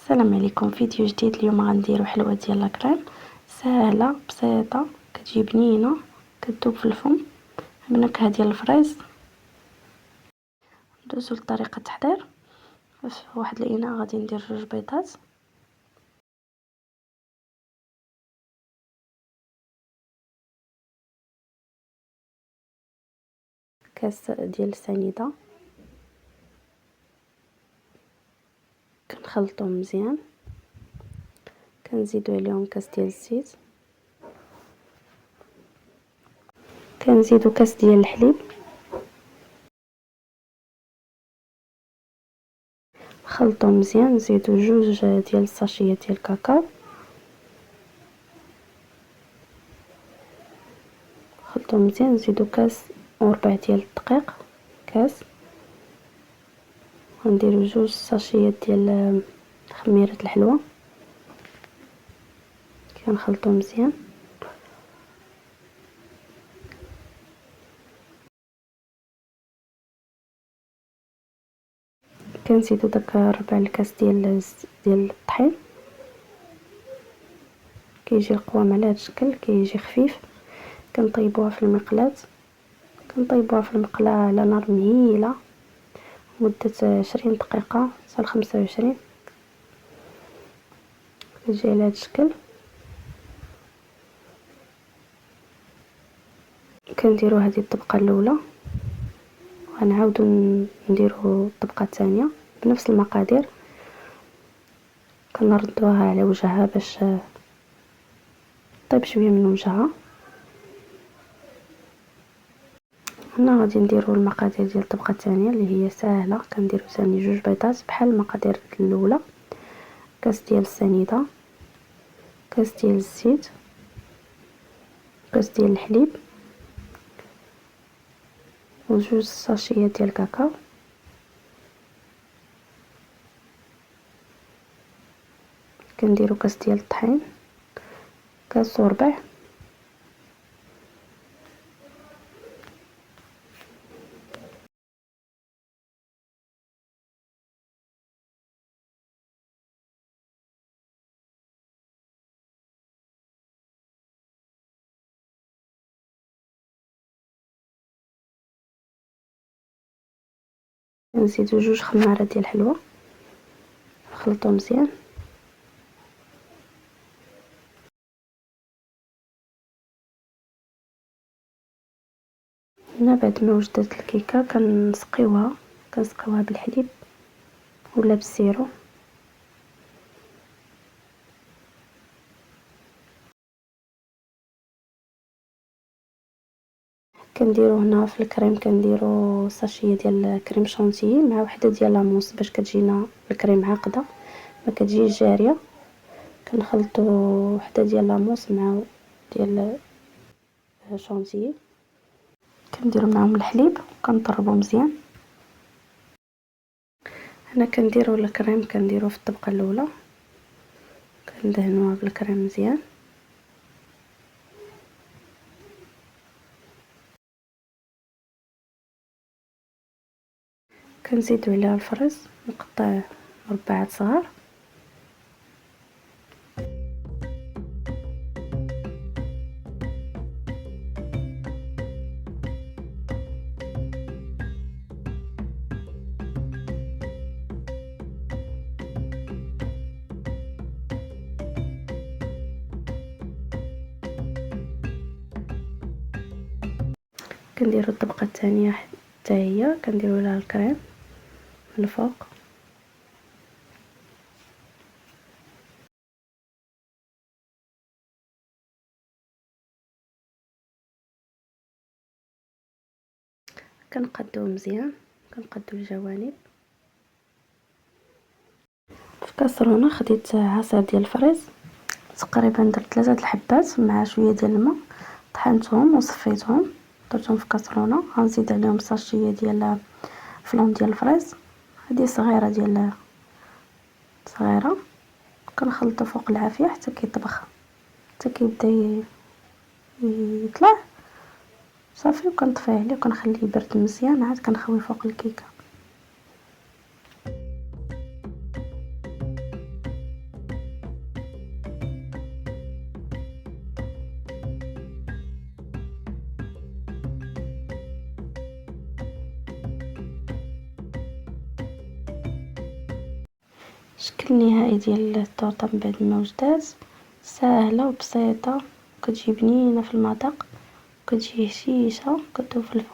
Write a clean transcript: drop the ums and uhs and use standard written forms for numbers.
السلام عليكم. فيديو جديد. اليوم غنديرو حلوه ديال لاكريم ساهله بسيطه، كتجي بنينه، كتذوب في الفم بنكهه ديال الفريز. ندوزو لطريقه التحضير. في واحد الاناء غادي ندير 2 بيضات، كاس ديال السنيده، كنخلطهم مزيان، كنزيدو عليهم كاس ديال الزيت، كنزيدو كاس ديال الحليب، خلطهم مزيان. نزيدو 2 ديال الساشيات ديال الكاكاو، خلطهم مزيان. نزيدو كاس وربع ديال الدقيق، كاس. غنديرو 2 ساشيات ديال خميره الحلوى، كنخلطو مزيان. كنزيدو داك ربع الكاس ديال الطحين، كيجي القوام على هذا الشكل، كيجي خفيف. كنطيبوها في المقلاة، كنطيبوها في المقلاة على نار مهيله مده 20 دقيقه حتى 25. كتجي على هذا الشكل. كنديرو هذه الطبقه الاولى، وغنعاودو نديرو الطبقه الثانيه بنفس المقادير. كنردوها على وجهها باش طيب شويه من وجهها. هنا غادي نديرو المقادير ديال الطبقه الثانيه اللي هي ساهله. كنديرو ثاني 2 بيضات بحال المقادير الاولى، كاس ديال السنيده، كاس ديال الزيت، كاس ديال الحليب، و2 ساشيات ديال الكاكاو. كنديرو كاس ديال الطحين، كاس وربع. نزيدو 2 خمارات ديال الحلوى، نخلطو مزيان. هنا بعد ما وجدت الكيكه كنسقيوها بالحليب ولا بالسيرو. كنديرو هنا في الكريم، كنديرو ساشيه ديال كريم شونتيي مع وحده ديال لاموس باش كتجينا الكريم عاقده ما كتجيش جاريه. كنخلطو وحده ديال لاموس مع ديال شونتيي، كنديرو معاهم الحليب وكنضربو مزيان. هنا كنديرو الكريم، كنديرو في الطبقه الاولى، كندهنوها بالكريم مزيان. كنزيدو عليها الفريز مقطع مربعات صغار. كنديرو الطبقه الثانيه حتى هي، كنديرو لها الكريم من الفوق. كنقادوه مزيان، كنقادو الجوانب. في كاسرونه خديت عصير ديال الفريز، تقريبا درت 3 الحبات مع شويه ديال الماء، طحنتهم وصفيتهم، درتهم في كاسرونه. غنزيد عليهم ساشيه ديال فلون ديال الفريز، هذه صغيره ديال صغيره. كنخلطو فوق العافيه حتى كيطبخ، حتى كيبدا يطلع صافي. وكنطفيه عليه وكنخليه يبرد مزيان، عاد كنخوي فوق الكيكه. الشكل النهائي ديال التورته من بعد الموجدات ساهله وبسيطه، كتجي بنينه في المذاق، كتجي هشيشه، كتذوب في الفم.